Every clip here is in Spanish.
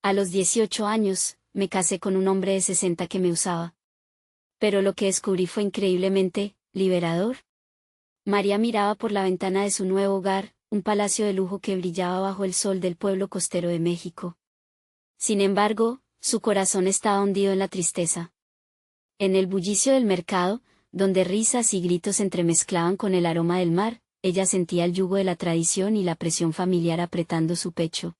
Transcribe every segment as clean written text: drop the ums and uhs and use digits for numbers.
A los 18 años, me casé con un hombre de 60 que me usaba. Pero lo que descubrí fue increíblemente liberador. María miraba por la ventana de su nuevo hogar, un palacio de lujo que brillaba bajo el sol del pueblo costero de México. Sin embargo, su corazón estaba hundido en la tristeza. En el bullicio del mercado, donde risas y gritos se entremezclaban con el aroma del mar, ella sentía el yugo de la tradición y la presión familiar apretando su pecho.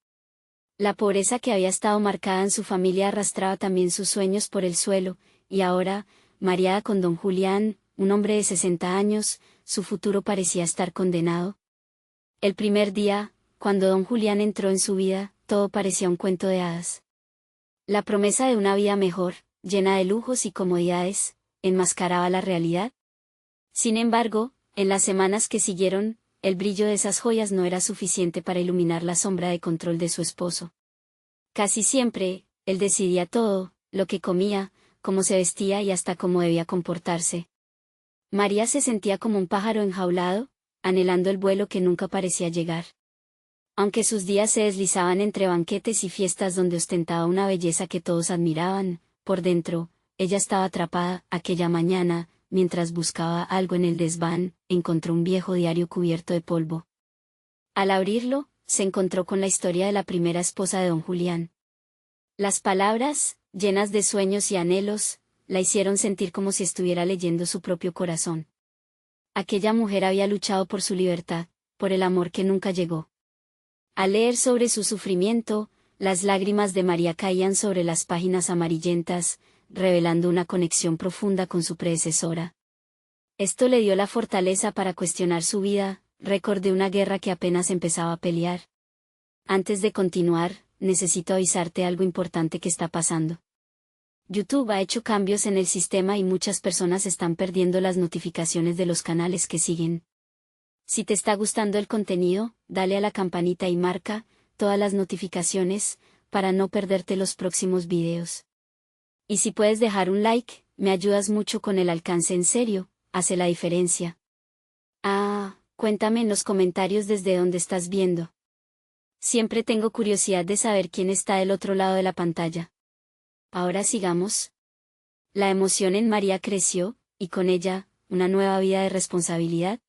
La pobreza que había estado marcada en su familia arrastraba también sus sueños por el suelo, y ahora, mareada con don Julián, un hombre de 60 años, su futuro parecía estar condenado. El primer día, cuando don Julián entró en su vida, todo parecía un cuento de hadas. La promesa de una vida mejor, llena de lujos y comodidades, enmascaraba la realidad. Sin embargo, en las semanas que siguieron, el brillo de esas joyas no era suficiente para iluminar la sombra de control de su esposo. Casi siempre, él decidía todo, lo que comía, cómo se vestía y hasta cómo debía comportarse. María se sentía como un pájaro enjaulado, anhelando el vuelo que nunca parecía llegar. Aunque sus días se deslizaban entre banquetes y fiestas donde ostentaba una belleza que todos admiraban, por dentro, ella estaba atrapada. Aquella mañana, mientras buscaba algo en el desván, encontró un viejo diario cubierto de polvo. Al abrirlo, se encontró con la historia de la primera esposa de don Julián. Las palabras, llenas de sueños y anhelos, la hicieron sentir como si estuviera leyendo su propio corazón. Aquella mujer había luchado por su libertad, por el amor que nunca llegó. Al leer sobre su sufrimiento, las lágrimas de María caían sobre las páginas amarillentas, revelando una conexión profunda con su predecesora. Esto le dio la fortaleza para cuestionar su vida, récord de una guerra que apenas empezaba a pelear. Antes de continuar, necesito avisarte algo importante que está pasando. YouTube ha hecho cambios en el sistema y muchas personas están perdiendo las notificaciones de los canales que siguen. Si te está gustando el contenido, dale a la campanita y marca todas las notificaciones, para no perderte los próximos videos. Y si puedes dejar un like, me ayudas mucho con el alcance, en serio, hace la diferencia. Cuéntame en los comentarios desde dónde estás viendo. Siempre tengo curiosidad de saber quién está del otro lado de la pantalla. Ahora sigamos. La emoción en María creció, y con ella, una nueva vida de responsabilidad.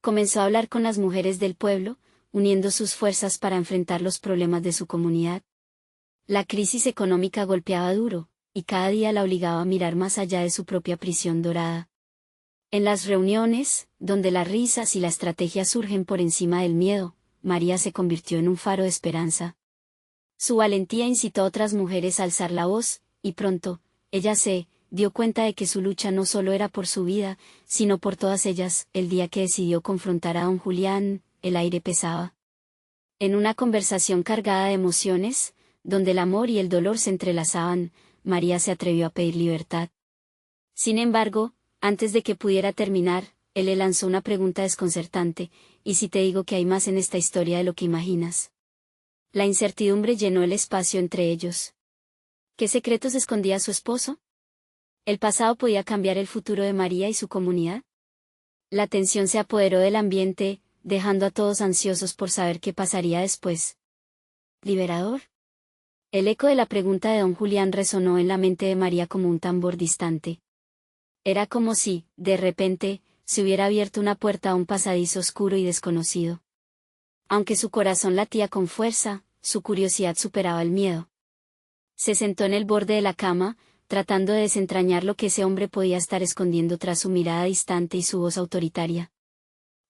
Comenzó a hablar con las mujeres del pueblo, uniendo sus fuerzas para enfrentar los problemas de su comunidad. La crisis económica golpeaba duro, y cada día la obligaba a mirar más allá de su propia prisión dorada. En las reuniones, donde las risas y la estrategia surgen por encima del miedo, María se convirtió en un faro de esperanza. Su valentía incitó a otras mujeres a alzar la voz, y pronto, ella se dio cuenta de que su lucha no solo era por su vida, sino por todas ellas. El día que decidió confrontar a don Julián, el aire pesaba. En una conversación cargada de emociones, donde el amor y el dolor se entrelazaban, María se atrevió a pedir libertad. Sin embargo, antes de que pudiera terminar, él le lanzó una pregunta desconcertante: ¿y si te digo que hay más en esta historia de lo que imaginas? La incertidumbre llenó el espacio entre ellos. ¿Qué secretos escondía su esposo? ¿El pasado podía cambiar el futuro de María y su comunidad? La tensión se apoderó del ambiente, dejando a todos ansiosos por saber qué pasaría después. ¿Liberador? El eco de la pregunta de don Julián resonó en la mente de María como un tambor distante. Era como si, de repente, se hubiera abierto una puerta a un pasadizo oscuro y desconocido. Aunque su corazón latía con fuerza, su curiosidad superaba el miedo. Se sentó en el borde de la cama, tratando de desentrañar lo que ese hombre podía estar escondiendo tras su mirada distante y su voz autoritaria.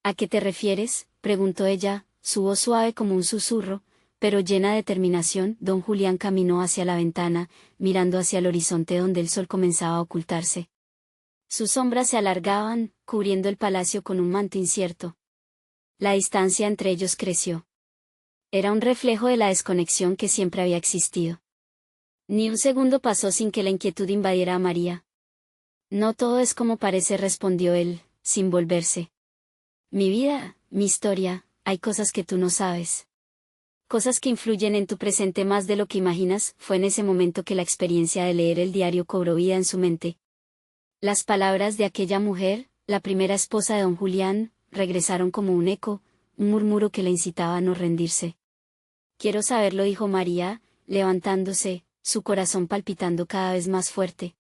¿A qué te refieres?, preguntó ella, su voz suave como un susurro, pero llena de determinación. Don Julián caminó hacia la ventana, mirando hacia el horizonte donde el sol comenzaba a ocultarse. Sus sombras se alargaban, cubriendo el palacio con un manto incierto. La distancia entre ellos creció. Era un reflejo de la desconexión que siempre había existido. Ni un segundo pasó sin que la inquietud invadiera a María. No todo es como parece, respondió él, sin volverse. Mi vida, mi historia, hay cosas que tú no sabes. Cosas que influyen en tu presente más de lo que imaginas. Fue en ese momento que la experiencia de leer el diario cobró vida en su mente. Las palabras de aquella mujer, la primera esposa de don Julián, regresaron como un eco, un murmuro que la incitaba a no rendirse. Quiero saberlo, dijo María, levantándose, su corazón palpitando cada vez más fuerte.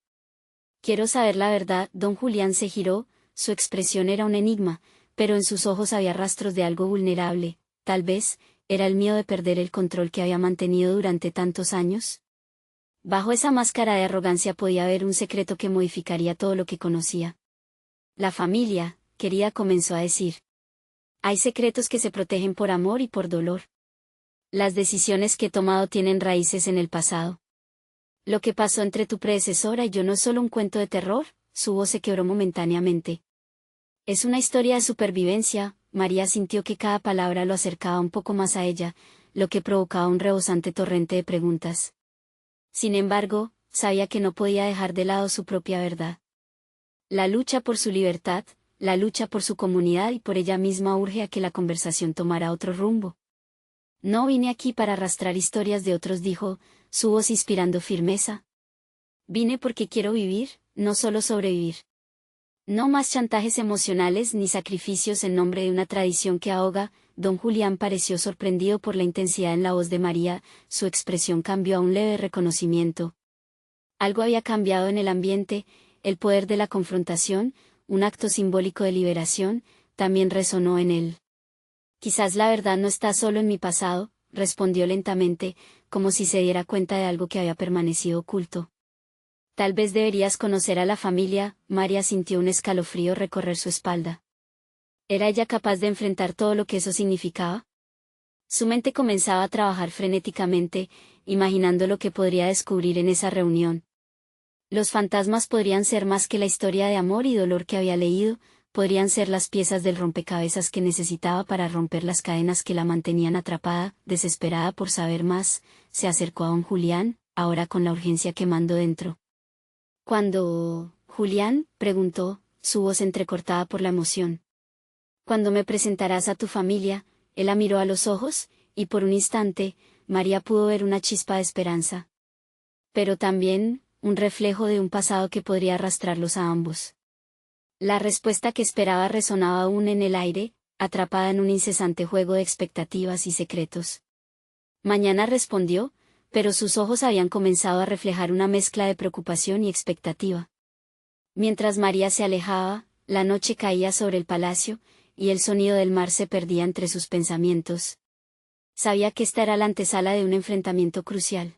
Quiero saber la verdad. Don Julián se giró, su expresión era un enigma, pero en sus ojos había rastros de algo vulnerable. Tal vez, era el miedo de perder el control que había mantenido durante tantos años. Bajo esa máscara de arrogancia podía haber un secreto que modificaría todo lo que conocía. La familia, querida, comenzó a decir. Hay secretos que se protegen por amor y por dolor. Las decisiones que he tomado tienen raíces en el pasado. Lo que pasó entre tu predecesora y yo no es solo un cuento de terror. Su voz se quebró momentáneamente. Es una historia de supervivencia. María sintió que cada palabra lo acercaba un poco más a ella, lo que provocaba un rebosante torrente de preguntas. Sin embargo, sabía que no podía dejar de lado su propia verdad. La lucha por su libertad, la lucha por su comunidad y por ella misma urge a que la conversación tomara otro rumbo. No vine aquí para arrastrar historias de otros, dijo, su voz inspirando firmeza. Vine porque quiero vivir, no solo sobrevivir. No más chantajes emocionales ni sacrificios en nombre de una tradición que ahoga. Don Julián pareció sorprendido por la intensidad en la voz de María, su expresión cambió a un leve reconocimiento. Algo había cambiado en el ambiente, el poder de la confrontación, un acto simbólico de liberación, también resonó en él. Quizás la verdad no está solo en mi pasado, respondió lentamente, como si se diera cuenta de algo que había permanecido oculto. Tal vez deberías conocer a la familia. María sintió un escalofrío recorrer su espalda. ¿Era ella capaz de enfrentar todo lo que eso significaba? Su mente comenzaba a trabajar frenéticamente, imaginando lo que podría descubrir en esa reunión. Los fantasmas podrían ser más que la historia de amor y dolor que había leído, podrían ser las piezas del rompecabezas que necesitaba para romper las cadenas que la mantenían atrapada. Desesperada por saber más, se acercó a don Julián, ahora con la urgencia quemando dentro. ¿Cuándo, Julián?, preguntó, su voz entrecortada por la emoción. ¿Cuándo me presentarás a tu familia? Él la miró a los ojos, y por un instante, María pudo ver una chispa de esperanza. Pero también, un reflejo de un pasado que podría arrastrarlos a ambos. La respuesta que esperaba resonaba aún en el aire, atrapada en un incesante juego de expectativas y secretos. Mañana, respondió, pero sus ojos habían comenzado a reflejar una mezcla de preocupación y expectativa. Mientras María se alejaba, la noche caía sobre el palacio, y el sonido del mar se perdía entre sus pensamientos. Sabía que esta era la antesala de un enfrentamiento crucial.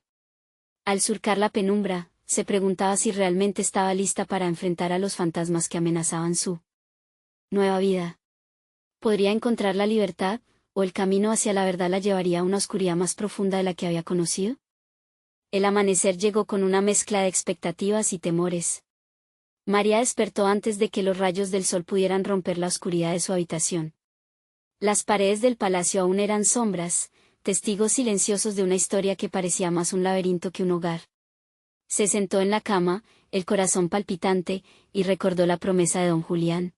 Al surcar la penumbra, se preguntaba si realmente estaba lista para enfrentar a los fantasmas que amenazaban su nueva vida. ¿Podría encontrar la libertad, o el camino hacia la verdad la llevaría a una oscuridad más profunda de la que había conocido? El amanecer llegó con una mezcla de expectativas y temores. María despertó antes de que los rayos del sol pudieran romper la oscuridad de su habitación. Las paredes del palacio aún eran sombras, testigos silenciosos de una historia que parecía más un laberinto que un hogar. Se sentó en la cama, el corazón palpitante, y recordó la promesa de don Julián.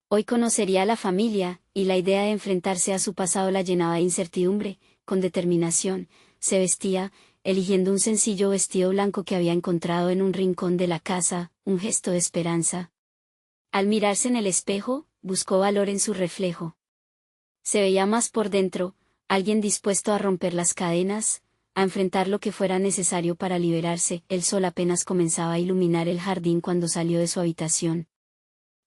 Hoy conocería a la familia, y la idea de enfrentarse a su pasado la llenaba de incertidumbre. Con determinación, se vestía, eligiendo un sencillo vestido blanco que había encontrado en un rincón de la casa, un gesto de esperanza. Al mirarse en el espejo, buscó valor en su reflejo. Se veía más por dentro, alguien dispuesto a romper las cadenas, a enfrentar lo que fuera necesario para liberarse. El sol apenas comenzaba a iluminar el jardín cuando salió de su habitación.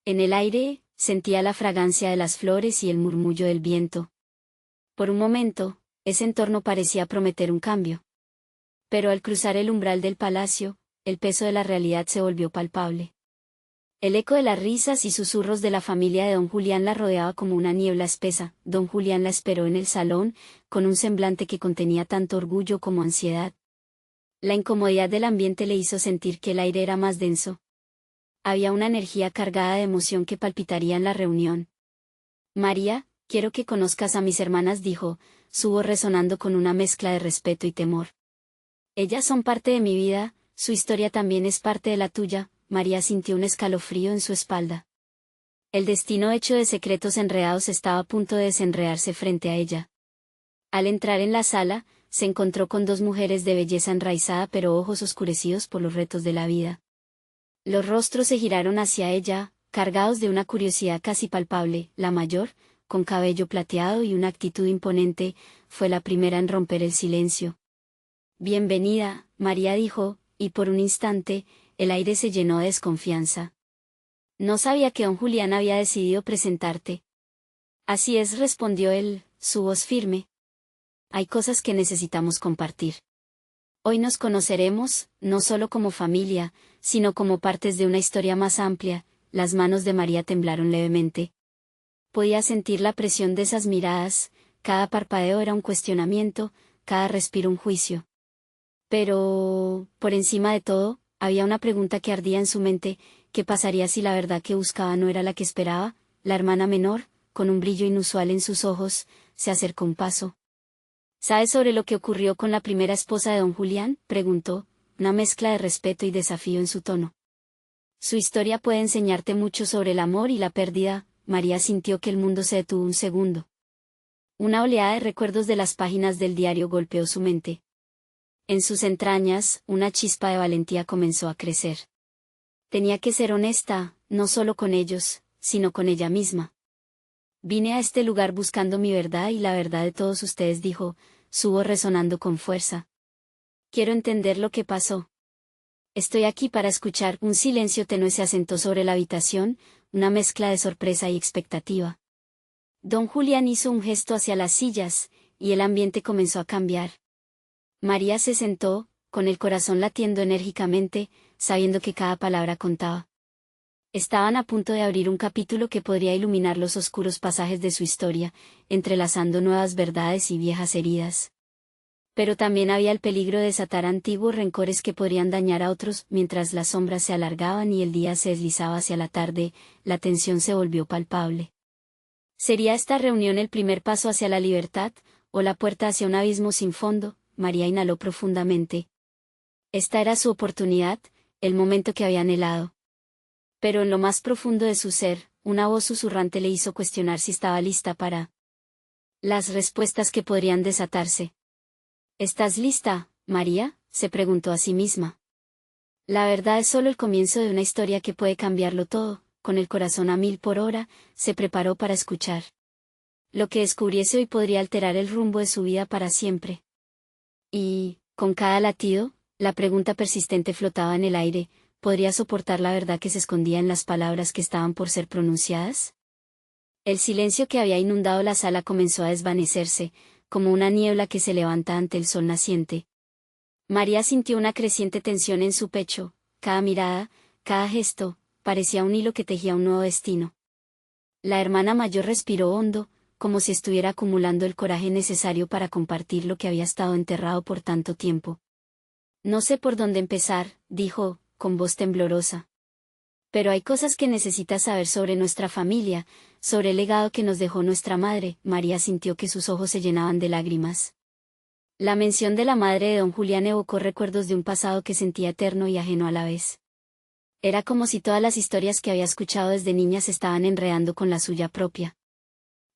En el aire, sentía la fragancia de las flores y el murmullo del viento. Por un momento, ese entorno parecía prometer un cambio. Pero al cruzar el umbral del palacio, el peso de la realidad se volvió palpable. El eco de las risas y susurros de la familia de don Julián la rodeaba como una niebla espesa. Don Julián la esperó en el salón, con un semblante que contenía tanto orgullo como ansiedad. La incomodidad del ambiente le hizo sentir que el aire era más denso. Había una energía cargada de emoción que palpitaría en la reunión. María, quiero que conozcas a mis hermanas, dijo, su voz resonando con una mezcla de respeto y temor. Ellas son parte de mi vida, su historia también es parte de la tuya. María sintió un escalofrío en su espalda. El destino hecho de secretos enredados estaba a punto de desenredarse frente a ella. Al entrar en la sala, se encontró con dos mujeres de belleza enraizada pero ojos oscurecidos por los retos de la vida. Los rostros se giraron hacia ella, cargados de una curiosidad casi palpable. La mayor, con cabello plateado y una actitud imponente, fue la primera en romper el silencio. Bienvenida, María dijo, y por un instante, el aire se llenó de desconfianza. No sabía que don Julián había decidido presentarte. Así es, respondió él, su voz firme. Hay cosas que necesitamos compartir. Hoy nos conoceremos, no solo como familia, sino como partes de una historia más amplia. Las manos de María temblaron levemente. Podía sentir la presión de esas miradas, cada parpadeo era un cuestionamiento, cada respiro un juicio. Pero, por encima de todo, había una pregunta que ardía en su mente: ¿qué pasaría si la verdad que buscaba no era la que esperaba? La hermana menor, con un brillo inusual en sus ojos, se acercó un paso. ¿Sabes sobre lo que ocurrió con la primera esposa de don Julián?, preguntó, una mezcla de respeto y desafío en su tono. Su historia puede enseñarte mucho sobre el amor y la pérdida. María sintió que el mundo se detuvo un segundo. Una oleada de recuerdos de las páginas del diario golpeó su mente. En sus entrañas, una chispa de valentía comenzó a crecer. Tenía que ser honesta, no solo con ellos, sino con ella misma. Vine a este lugar buscando mi verdad y la verdad de todos ustedes, dijo, su voz resonando con fuerza. Quiero entender lo que pasó. Estoy aquí para escuchar. Un silencio tenue se asentó sobre la habitación, una mezcla de sorpresa y expectativa. Don Julián hizo un gesto hacia las sillas, y el ambiente comenzó a cambiar. María se sentó, con el corazón latiendo enérgicamente, sabiendo que cada palabra contaba. Estaban a punto de abrir un capítulo que podría iluminar los oscuros pasajes de su historia, entrelazando nuevas verdades y viejas heridas. Pero también había el peligro de desatar antiguos rencores que podrían dañar a otros. Mientras las sombras se alargaban y el día se deslizaba hacia la tarde, la tensión se volvió palpable. ¿Sería esta reunión el primer paso hacia la libertad, o la puerta hacia un abismo sin fondo? María inhaló profundamente. Esta era su oportunidad, el momento que había anhelado. Pero en lo más profundo de su ser, una voz susurrante le hizo cuestionar si estaba lista para las respuestas que podrían desatarse. ¿Estás lista, María?, se preguntó a sí misma. La verdad es solo el comienzo de una historia que puede cambiarlo todo. Con el corazón a 1000 por hora, se preparó para escuchar. Lo que descubriese hoy podría alterar el rumbo de su vida para siempre. Y, con cada latido, la pregunta persistente flotaba en el aire: ¿podría soportar la verdad que se escondía en las palabras que estaban por ser pronunciadas? El silencio que había inundado la sala comenzó a desvanecerse, como una niebla que se levanta ante el sol naciente. María sintió una creciente tensión en su pecho, cada mirada, cada gesto, parecía un hilo que tejía un nuevo destino. La hermana mayor respiró hondo, como si estuviera acumulando el coraje necesario para compartir lo que había estado enterrado por tanto tiempo. No sé por dónde empezar, dijo, con voz temblorosa. Pero hay cosas que necesitas saber sobre nuestra familia, sobre el legado que nos dejó nuestra madre. María sintió que sus ojos se llenaban de lágrimas. La mención de la madre de don Julián evocó recuerdos de un pasado que sentía eterno y ajeno a la vez. Era como si todas las historias que había escuchado desde niña se estaban enredando con la suya propia.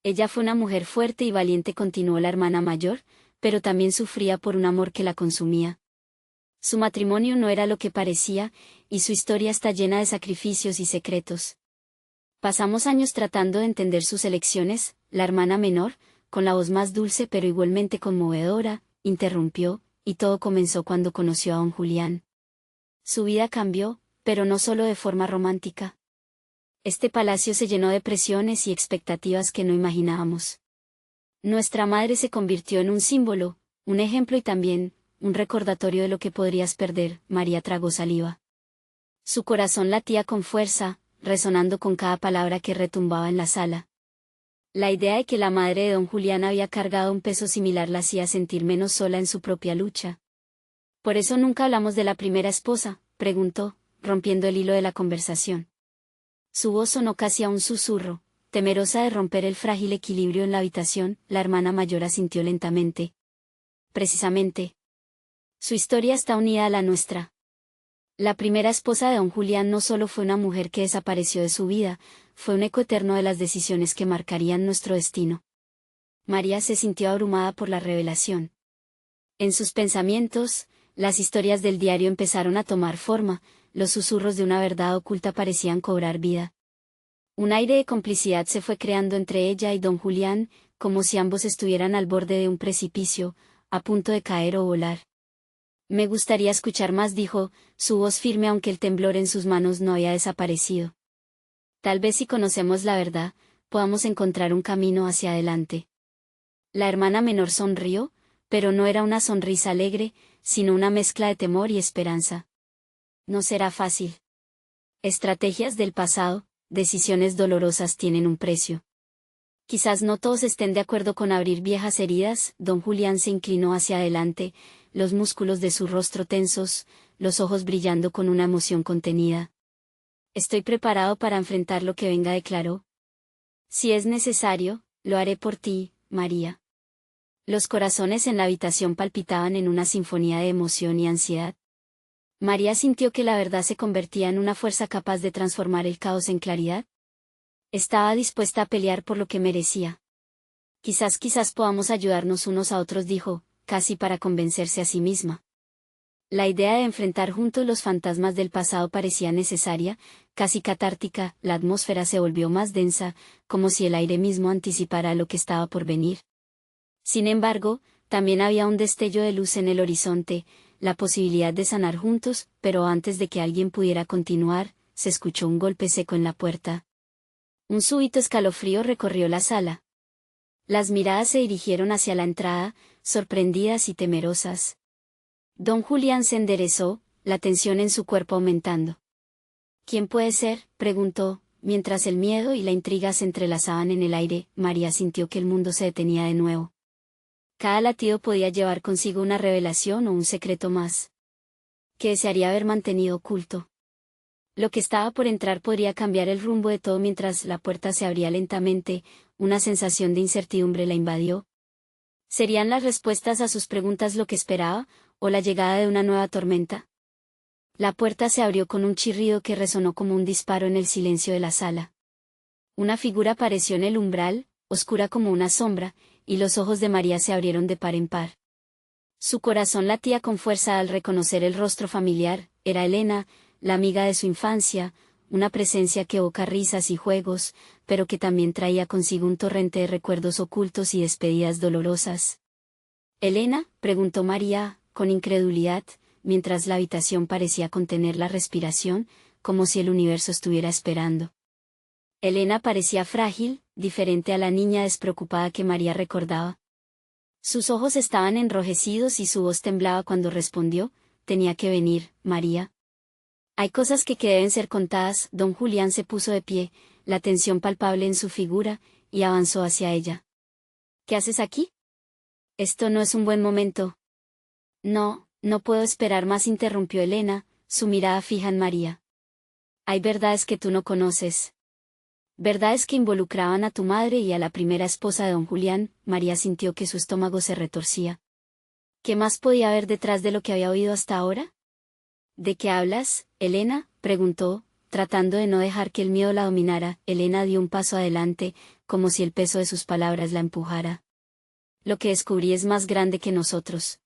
Ella fue una mujer fuerte y valiente, continuó la hermana mayor, pero también sufría por un amor que la consumía. Su matrimonio no era lo que parecía, y su historia está llena de sacrificios y secretos. Pasamos años tratando de entender sus elecciones. La hermana menor, con la voz más dulce pero igualmente conmovedora, interrumpió, y todo comenzó cuando conoció a don Julián. Su vida cambió, pero no solo de forma romántica. Este palacio se llenó de presiones y expectativas que no imaginábamos. Nuestra madre se convirtió en un símbolo, un ejemplo y también un recordatorio de lo que podrías perder. María tragó saliva. Su corazón latía con fuerza, resonando con cada palabra que retumbaba en la sala. La idea de que la madre de don Julián había cargado un peso similar la hacía sentir menos sola en su propia lucha. ¿Por eso nunca hablamos de la primera esposa?, preguntó, rompiendo el hilo de la conversación. Su voz sonó casi a un susurro, temerosa de romper el frágil equilibrio en la habitación. La hermana mayor asintió lentamente. Precisamente. Su historia está unida a la nuestra. La primera esposa de don Julián no solo fue una mujer que desapareció de su vida, fue un eco eterno de las decisiones que marcarían nuestro destino. María se sintió abrumada por la revelación. En sus pensamientos, las historias del diario empezaron a tomar forma, los susurros de una verdad oculta parecían cobrar vida. Un aire de complicidad se fue creando entre ella y don Julián, como si ambos estuvieran al borde de un precipicio, a punto de caer o volar. Me gustaría escuchar más, dijo, su voz firme aunque el temblor en sus manos no había desaparecido. Tal vez si conocemos la verdad, podamos encontrar un camino hacia adelante. La hermana menor sonrió, pero no era una sonrisa alegre, sino una mezcla de temor y esperanza. No será fácil. Estrategias del pasado, decisiones dolorosas tienen un precio. Quizás no todos estén de acuerdo con abrir viejas heridas. Don Julián se inclinó hacia adelante, los músculos de su rostro tensos, los ojos brillando con una emoción contenida. Estoy preparado para enfrentar lo que venga, declaró. Si es necesario, lo haré por ti, María. Los corazones en la habitación palpitaban en una sinfonía de emoción y ansiedad. María sintió que la verdad se convertía en una fuerza capaz de transformar el caos en claridad. Estaba dispuesta a pelear por lo que merecía. Quizás podamos ayudarnos unos a otros, dijo, casi para convencerse a sí misma. La idea de enfrentar juntos los fantasmas del pasado parecía necesaria, casi catártica. La atmósfera se volvió más densa, como si el aire mismo anticipara lo que estaba por venir. Sin embargo, también había un destello de luz en el horizonte, la posibilidad de sanar juntos, pero antes de que alguien pudiera continuar, se escuchó un golpe seco en la puerta. Un súbito escalofrío recorrió la sala. Las miradas se dirigieron hacia la entrada, sorprendidas y temerosas. Don Julián se enderezó, la tensión en su cuerpo aumentando. ¿Quién puede ser?, preguntó, mientras el miedo y la intriga se entrelazaban en el aire. María sintió que el mundo se detenía de nuevo. Cada latido podía llevar consigo una revelación o un secreto más, que desearía haber mantenido oculto. Lo que estaba por entrar podría cambiar el rumbo de todo. Mientras la puerta se abría lentamente, una sensación de incertidumbre la invadió. ¿Serían las respuestas a sus preguntas lo que esperaba, o la llegada de una nueva tormenta? La puerta se abrió con un chirrido que resonó como un disparo en el silencio de la sala. Una figura apareció en el umbral, oscura como una sombra, y los ojos de María se abrieron de par en par. Su corazón latía con fuerza al reconocer el rostro familiar. Era Elena, la amiga de su infancia, una presencia que evoca risas y juegos, pero que también traía consigo un torrente de recuerdos ocultos y despedidas dolorosas. —¿Elena?, preguntó María, con incredulidad, mientras la habitación parecía contener la respiración, como si el universo estuviera esperando. Elena parecía frágil, diferente a la niña despreocupada que María recordaba. Sus ojos estaban enrojecidos y su voz temblaba cuando respondió: «Tenía que venir, María. Hay cosas que deben ser contadas». Don Julián se puso de pie, la tensión palpable en su figura, y avanzó hacia ella. —¿Qué haces aquí? Esto no es un buen momento. No, no puedo esperar más, interrumpió Elena, su mirada fija en María. Hay verdades que tú no conoces. Verdades que involucraban a tu madre y a la primera esposa de don Julián. María sintió que su estómago se retorcía. ¿Qué más podía haber detrás de lo que había oído hasta ahora? ¿De qué hablas, Elena?, preguntó, tratando de no dejar que el miedo la dominara. Elena dio un paso adelante, como si el peso de sus palabras la empujara. Lo que descubrí es más grande que nosotros.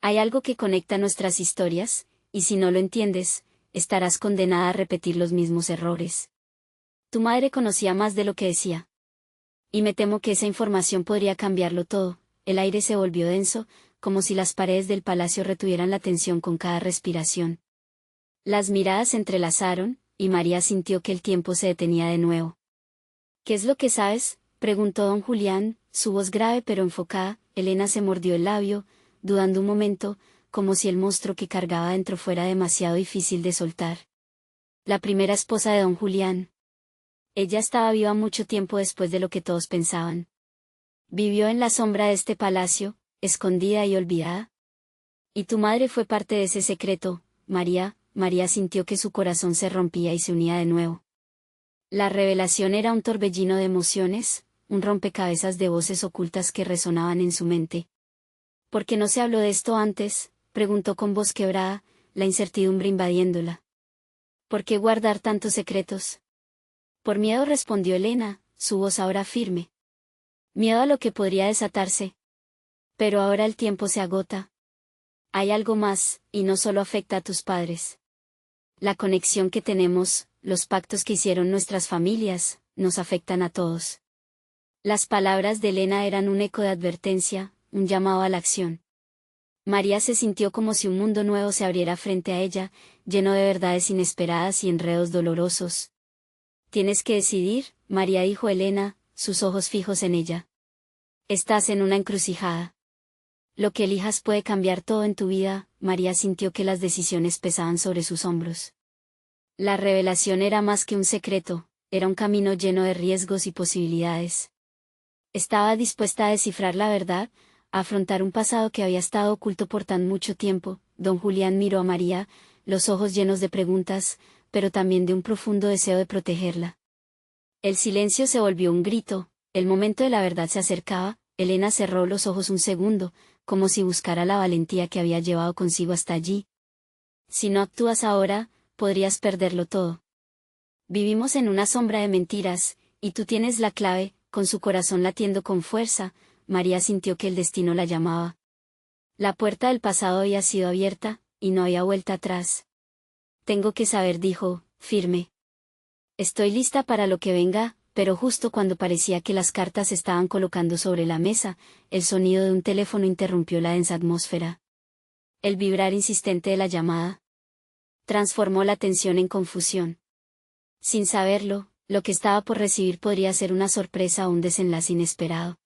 Hay algo que conecta nuestras historias, y si no lo entiendes, estarás condenada a repetir los mismos errores. Tu madre conocía más de lo que decía. Y me temo que esa información podría cambiarlo todo. El aire se volvió denso, como si las paredes del palacio retuvieran la tensión con cada respiración. Las miradas se entrelazaron, y María sintió que el tiempo se detenía de nuevo. ¿Qué es lo que sabes?, preguntó don Julián, su voz grave pero enfocada. Elena se mordió el labio, dudando un momento, como si el monstruo que cargaba dentro fuera demasiado difícil de soltar. La primera esposa de don Julián. Ella estaba viva mucho tiempo después de lo que todos pensaban. Vivió en la sombra de este palacio, escondida y olvidada. Y tu madre fue parte de ese secreto, María. María sintió que su corazón se rompía y se unía de nuevo. La revelación era un torbellino de emociones, un rompecabezas de voces ocultas que resonaban en su mente. ¿Por qué no se habló de esto antes?, preguntó con voz quebrada, la incertidumbre invadiéndola. ¿Por qué guardar tantos secretos? Por miedo, respondió Elena, su voz ahora firme. Miedo a lo que podría desatarse. Pero ahora el tiempo se agota. Hay algo más, y no solo afecta a tus padres. La conexión que tenemos, los pactos que hicieron nuestras familias, nos afectan a todos. Las palabras de Elena eran un eco de advertencia, un llamado a la acción. María se sintió como si un mundo nuevo se abriera frente a ella, lleno de verdades inesperadas y enredos dolorosos. Tienes que decidir, María, dijo Elena, sus ojos fijos en ella. Estás en una encrucijada. Lo que elijas puede cambiar todo en tu vida. María sintió que las decisiones pesaban sobre sus hombros. La revelación era más que un secreto, era un camino lleno de riesgos y posibilidades. Estaba dispuesta a descifrar la verdad, a afrontar un pasado que había estado oculto por tan mucho tiempo. Don Julián miró a María, los ojos llenos de preguntas, pero también de un profundo deseo de protegerla. El silencio se volvió un grito, el momento de la verdad se acercaba. Elena cerró los ojos un segundo, como si buscara la valentía que había llevado consigo hasta allí. Si no actúas ahora, podrías perderlo todo. Vivimos en una sombra de mentiras, y tú tienes la clave. Con su corazón latiendo con fuerza, María sintió que el destino la llamaba. La puerta del pasado había sido abierta, y no había vuelta atrás. Tengo que saber, dijo, firme. Estoy lista para lo que venga, pero justo cuando parecía que las cartas se estaban colocando sobre la mesa, el sonido de un teléfono interrumpió la densa atmósfera. El vibrar insistente de la llamada transformó la tensión en confusión. Sin saberlo, lo que estaba por recibir podría ser una sorpresa o un desenlace inesperado.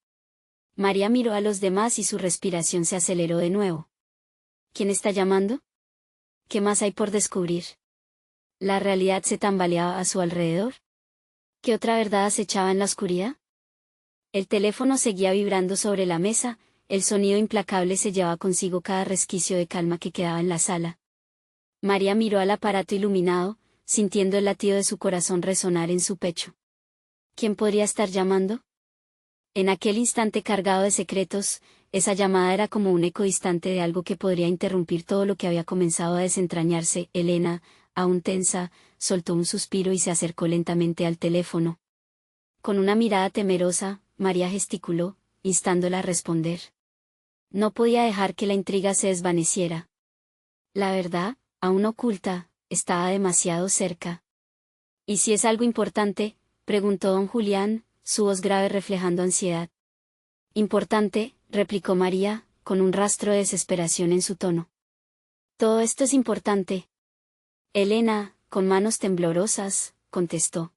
María miró a los demás y su respiración se aceleró de nuevo. ¿Quién está llamando? ¿Qué más hay por descubrir? La realidad se tambaleaba a su alrededor. ¿Qué otra verdad acechaba en la oscuridad? El teléfono seguía vibrando sobre la mesa, el sonido implacable se llevaba consigo cada resquicio de calma que quedaba en la sala. María miró al aparato iluminado, sintiendo el latido de su corazón resonar en su pecho. ¿Quién podría estar llamando? En aquel instante cargado de secretos, esa llamada era como un eco distante de algo que podría interrumpir todo lo que había comenzado a desentrañarse. Elena, aún tensa, soltó un suspiro y se acercó lentamente al teléfono. Con una mirada temerosa, María gesticuló, instándola a responder. No podía dejar que la intriga se desvaneciera. La verdad, aún oculta, estaba demasiado cerca. ¿Y si es algo importante?, preguntó don Julián, su voz grave reflejando ansiedad. Importante, replicó María, con un rastro de desesperación en su tono. Todo esto es importante. Elena, con manos temblorosas, contestó.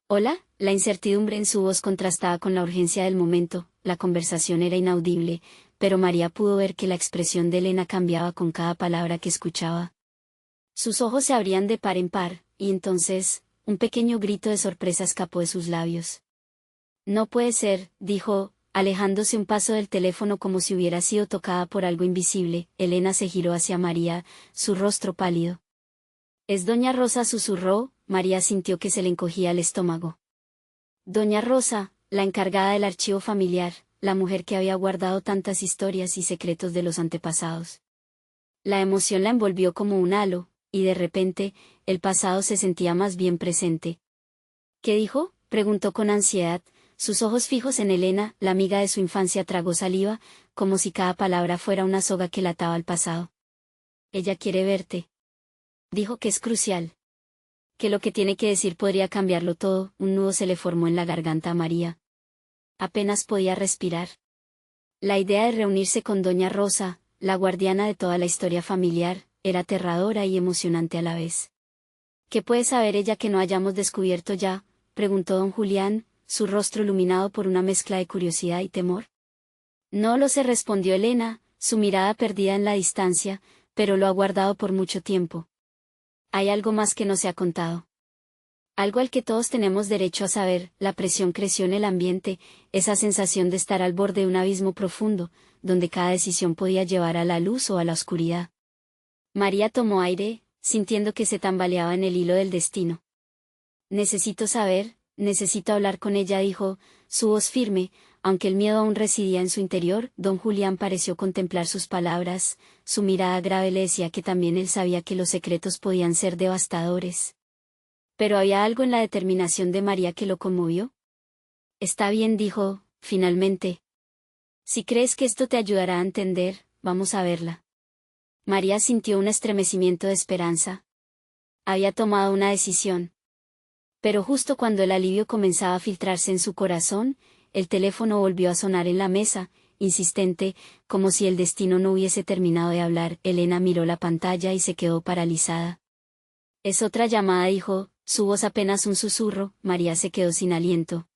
Hola, la incertidumbre en su voz contrastaba con la urgencia del momento. La conversación era inaudible, pero María pudo ver que la expresión de Elena cambiaba con cada palabra que escuchaba. Sus ojos se abrían de par en par, y entonces, un pequeño grito de sorpresa escapó de sus labios. No puede ser, dijo, alejándose un paso del teléfono como si hubiera sido tocada por algo invisible. Elena se giró hacia María, su rostro pálido. Es doña Rosa, susurró. María sintió que se le encogía el estómago. Doña Rosa, la encargada del archivo familiar, la mujer que había guardado tantas historias y secretos de los antepasados. La emoción la envolvió como un halo, y de repente, el pasado se sentía más bien presente. ¿Qué dijo?, preguntó con ansiedad, sus ojos fijos en Elena. La amiga de su infancia tragó saliva, como si cada palabra fuera una soga que la ataba al pasado. Ella quiere verte. Dijo que es crucial. Que lo que tiene que decir podría cambiarlo todo. Un nudo se le formó en la garganta a María. Apenas podía respirar. La idea de reunirse con doña Rosa, la guardiana de toda la historia familiar, era aterradora y emocionante a la vez. ¿Qué puede saber ella que no hayamos descubierto ya?, preguntó don Julián, su rostro iluminado por una mezcla de curiosidad y temor. No lo sé, respondió Elena, su mirada perdida en la distancia, pero lo ha guardado por mucho tiempo. Hay algo más que no se ha contado. Algo al que todos tenemos derecho a saber. La presión creció en el ambiente, esa sensación de estar al borde de un abismo profundo, donde cada decisión podía llevar a la luz o a la oscuridad. María tomó aire, sintiendo que se tambaleaba en el hilo del destino. Necesito saber, necesito hablar con ella, dijo, su voz firme, aunque el miedo aún residía en su interior. Don Julián pareció contemplar sus palabras, su mirada grave le decía que también él sabía que los secretos podían ser devastadores. Pero había algo en la determinación de María que lo conmovió. Está bien, dijo, finalmente. Si crees que esto te ayudará a entender, vamos a verla. María sintió un estremecimiento de esperanza. Había tomado una decisión. Pero justo cuando el alivio comenzaba a filtrarse en su corazón, el teléfono volvió a sonar en la mesa. insistente, como si el destino no hubiese terminado de hablar. Elena miró la pantalla y se quedó paralizada. Es otra llamada, dijo, su voz apenas un susurro. María se quedó sin aliento.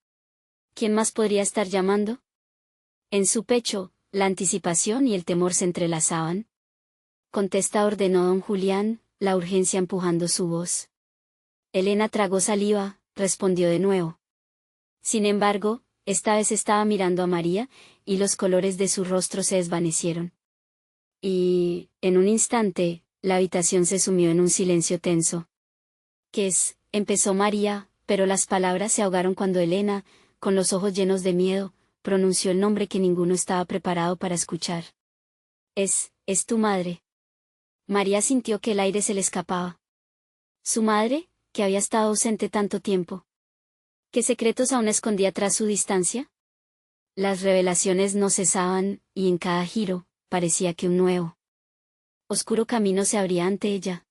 ¿Quién más podría estar llamando? En su pecho, la anticipación y el temor se entrelazaban. Contesta, ordenó don Julián, la urgencia empujando su voz. Elena tragó saliva, respondió de nuevo. Sin embargo, esta vez estaba mirando a María, y los colores de su rostro se desvanecieron. Y, en un instante, la habitación se sumió en un silencio tenso. ¿Qué es? Empezó María, pero las palabras se ahogaron cuando Elena, con los ojos llenos de miedo, pronunció el nombre que ninguno estaba preparado para escuchar. Es tu madre. María sintió que el aire se le escapaba. Su madre, que había estado ausente tanto tiempo. ¿Qué secretos aún escondía tras su distancia? Las revelaciones no cesaban, y en cada giro, parecía que un nuevo, oscuro camino se abría ante ella.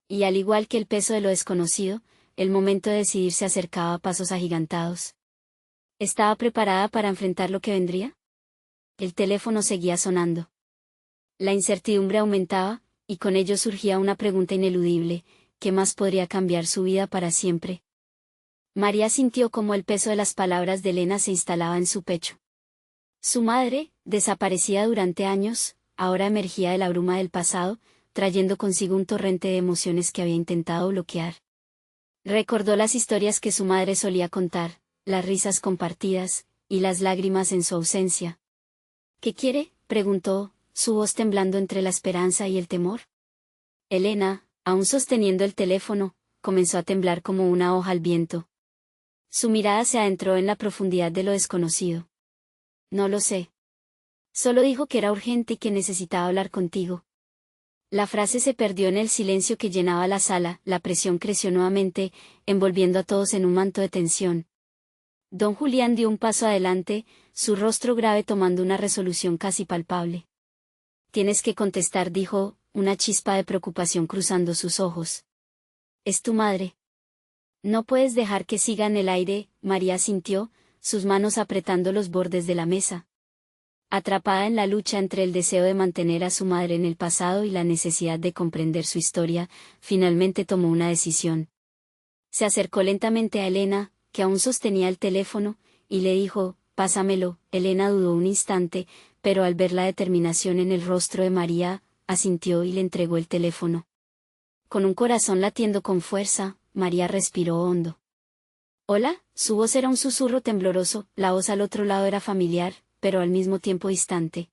Y al igual que el peso de lo desconocido, el momento de decidir se acercaba a pasos agigantados. ¿Estaba preparada para enfrentar lo que vendría? El teléfono seguía sonando. La incertidumbre aumentaba, y con ello surgía una pregunta ineludible: ¿qué más podría cambiar su vida para siempre? María sintió cómo el peso de las palabras de Elena se instalaba en su pecho. Su madre, desaparecida durante años, ahora emergía de la bruma del pasado, trayendo consigo un torrente de emociones que había intentado bloquear. Recordó las historias que su madre solía contar, las risas compartidas, y las lágrimas en su ausencia. ¿Qué quiere?, preguntó, su voz temblando entre la esperanza y el temor. Elena, aún sosteniendo el teléfono, comenzó a temblar como una hoja al viento. Su mirada se adentró en la profundidad de lo desconocido. No lo sé. Solo dijo que era urgente y que necesitaba hablar contigo. La frase se perdió en el silencio que llenaba la sala. La presión creció nuevamente, envolviendo a todos en un manto de tensión. Don Julián dio un paso adelante, su rostro grave tomando una resolución casi palpable. Tienes que contestar, dijo, una chispa de preocupación cruzando sus ojos. Es tu madre. No puedes dejar que siga en el aire. María sintió, sus manos apretando los bordes de la mesa. Atrapada en la lucha entre el deseo de mantener a su madre en el pasado y la necesidad de comprender su historia, finalmente tomó una decisión. Se acercó lentamente a Elena, que aún sostenía el teléfono, y le dijo, pásamelo. Elena dudó un instante, pero al ver la determinación en el rostro de María, asintió y le entregó el teléfono. Con un corazón latiendo con fuerza, María respiró hondo. Hola, su voz era un susurro tembloroso, la voz al otro lado era familiar, pero al mismo tiempo distante.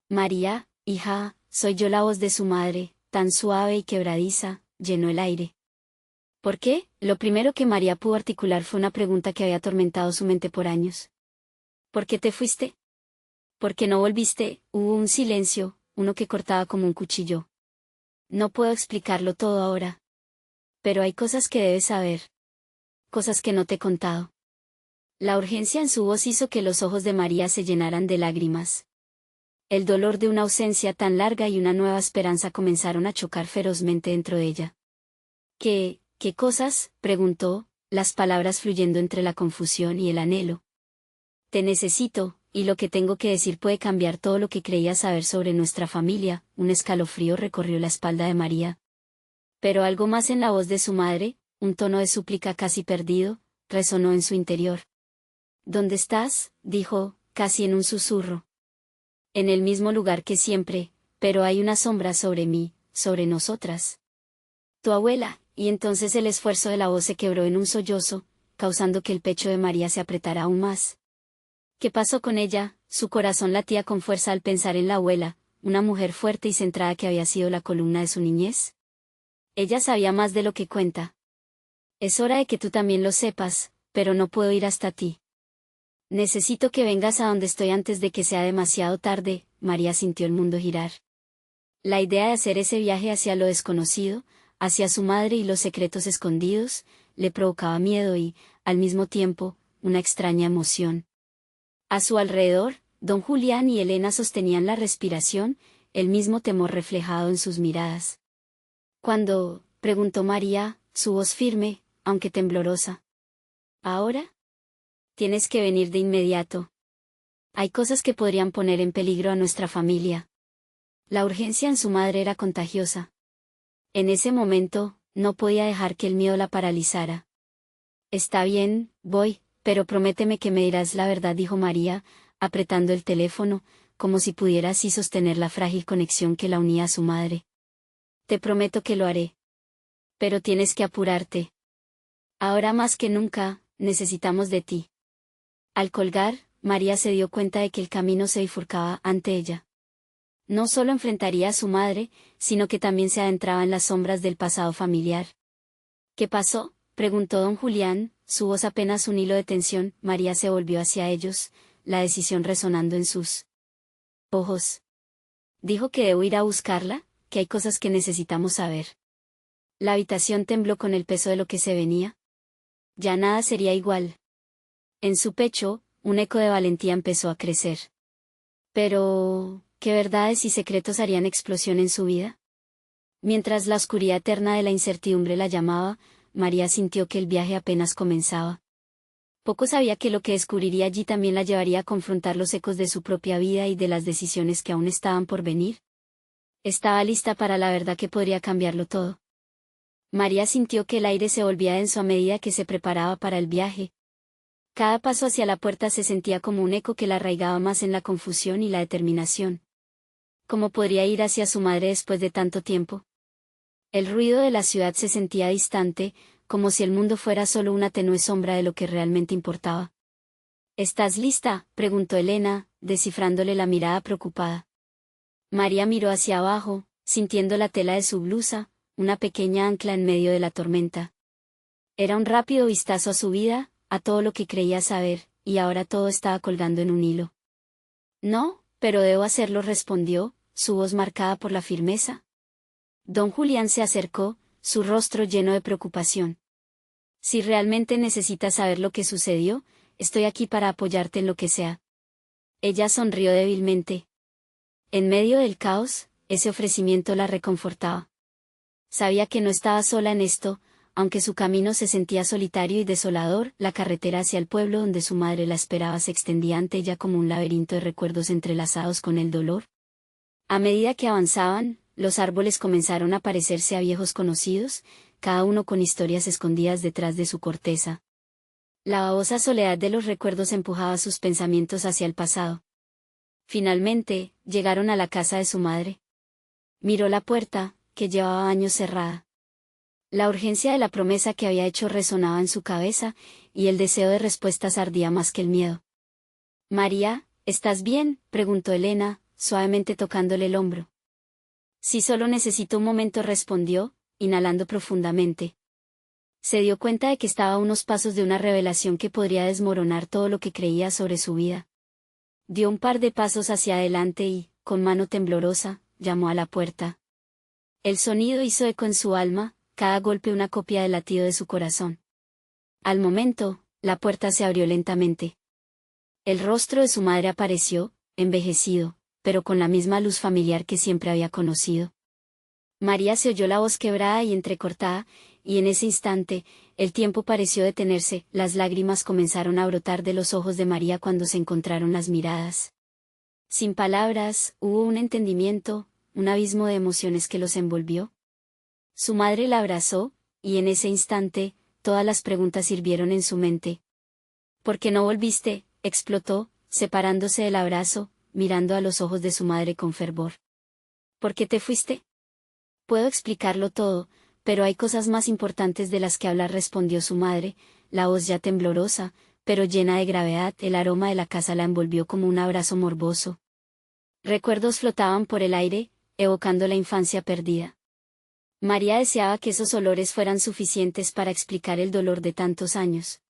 María, hija, soy yo, la voz de su madre, tan suave y quebradiza, llenó el aire. ¿Por qué? Lo primero que María pudo articular fue una pregunta que había atormentado su mente por años. ¿Por qué te fuiste? ¿Por qué no volviste? Hubo un silencio, uno que cortaba como un cuchillo. No puedo explicarlo todo ahora. Pero hay cosas que debes saber. Cosas que no te he contado. La urgencia en su voz hizo que los ojos de María se llenaran de lágrimas. El dolor de una ausencia tan larga y una nueva esperanza comenzaron a chocar ferozmente dentro de ella. ¿Qué cosas?, preguntó, las palabras fluyendo entre la confusión y el anhelo. Te necesito, y lo que tengo que decir puede cambiar todo lo que creías saber sobre nuestra familia. Un escalofrío recorrió la espalda de María. Pero algo más en la voz de su madre, un tono de súplica casi perdido, resonó en su interior. ¿Dónde estás?, dijo, casi en un susurro. En el mismo lugar que siempre, pero hay una sombra sobre mí, sobre nosotras. Tu abuela. Y entonces el esfuerzo de la voz se quebró en un sollozo, causando que el pecho de María se apretara aún más. ¿Qué pasó con ella? Su corazón latía con fuerza al pensar en la abuela, una mujer fuerte y centrada que había sido la columna de su niñez. Ella sabía más de lo que cuenta. Es hora de que tú también lo sepas, pero no puedo ir hasta ti. Necesito que vengas a donde estoy antes de que sea demasiado tarde. María sintió el mundo girar. La idea de hacer ese viaje hacia lo desconocido, hacia su madre y los secretos escondidos, le provocaba miedo y, al mismo tiempo, una extraña emoción. A su alrededor, don Julián y Elena sostenían la respiración, el mismo temor reflejado en sus miradas. ¿Cuándo?, preguntó María, su voz firme, aunque temblorosa. ¿Ahora? Tienes que venir de inmediato. Hay cosas que podrían poner en peligro a nuestra familia. La urgencia en su madre era contagiosa. En ese momento, no podía dejar que el miedo la paralizara. Está bien, voy, pero prométeme que me dirás la verdad, dijo María, apretando el teléfono, como si pudiera así sostener la frágil conexión que la unía a su madre. Te prometo que lo haré. Pero tienes que apurarte. Ahora más que nunca, necesitamos de ti. Al colgar, María se dio cuenta de que el camino se bifurcaba ante ella. No solo enfrentaría a su madre, sino que también se adentraba en las sombras del pasado familiar. ¿Qué pasó?, preguntó don Julián, su voz apenas un hilo de tensión. María se volvió hacia ellos, la decisión resonando en sus ojos. Dijo que debo ir a buscarla, que hay cosas que necesitamos saber. La habitación tembló con el peso de lo que se venía. Ya nada sería igual. En su pecho, un eco de valentía empezó a crecer. Pero, ¿qué verdades y secretos harían explosión en su vida? Mientras la oscuridad eterna de la incertidumbre la llamaba, María sintió que el viaje apenas comenzaba. Poco sabía que lo que descubriría allí también la llevaría a confrontar los ecos de su propia vida y de las decisiones que aún estaban por venir. Estaba lista para la verdad que podría cambiarlo todo. María sintió que el aire se volvía denso a medida que se preparaba para el viaje. Cada paso hacia la puerta se sentía como un eco que la arraigaba más en la confusión y la determinación. ¿Cómo podría ir hacia su madre después de tanto tiempo? El ruido de la ciudad se sentía distante, como si el mundo fuera solo una tenue sombra de lo que realmente importaba. ¿Estás lista?, preguntó Elena, descifrándole la mirada preocupada. María miró hacia abajo, sintiendo la tela de su blusa, una pequeña ancla en medio de la tormenta. Era un rápido vistazo a su vida, a todo lo que creía saber, y ahora todo estaba colgando en un hilo. No, pero debo hacerlo, respondió, su voz marcada por la firmeza. Don Julián se acercó, su rostro lleno de preocupación. Si realmente necesitas saber lo que sucedió, estoy aquí para apoyarte en lo que sea. Ella sonrió débilmente. En medio del caos, ese ofrecimiento la reconfortaba. Sabía que no estaba sola en esto, aunque su camino se sentía solitario y desolador. La carretera hacia el pueblo donde su madre la esperaba se extendía ante ella como un laberinto de recuerdos entrelazados con el dolor. A medida que avanzaban, los árboles comenzaron a parecerse a viejos conocidos, cada uno con historias escondidas detrás de su corteza. La babosa soledad de los recuerdos empujaba sus pensamientos hacia el pasado. Finalmente, llegaron a la casa de su madre. Miró la puerta, que llevaba años cerrada. La urgencia de la promesa que había hecho resonaba en su cabeza, y el deseo de respuestas ardía más que el miedo. «María, ¿estás bien?», preguntó Elena, suavemente tocándole el hombro. «Sí, solo necesito un momento», respondió, inhalando profundamente. Se dio cuenta de que estaba a unos pasos de una revelación que podría desmoronar todo lo que creía sobre su vida. Dio un par de pasos hacia adelante y, con mano temblorosa, llamó a la puerta. El sonido hizo eco en su alma, cada golpe una copia del latido de su corazón. Al momento, la puerta se abrió lentamente. El rostro de su madre apareció, envejecido, pero con la misma luz familiar que siempre había conocido. María se oyó la voz quebrada y entrecortada, y en ese instante, el tiempo pareció detenerse. Las lágrimas comenzaron a brotar de los ojos de María cuando se encontraron las miradas. Sin palabras, hubo un entendimiento, un abismo de emociones que los envolvió. Su madre la abrazó, y en ese instante, todas las preguntas hirvieron en su mente. «¿Por qué no volviste?», explotó, separándose del abrazo, mirando a los ojos de su madre con fervor. «¿Por qué te fuiste?». «Puedo explicarlo todo, pero hay cosas más importantes de las que hablar», respondió su madre, la voz ya temblorosa, pero llena de gravedad. El aroma de la casa la envolvió como un abrazo morboso. Recuerdos flotaban por el aire, evocando la infancia perdida. María deseaba que esos olores fueran suficientes para explicar el dolor de tantos años.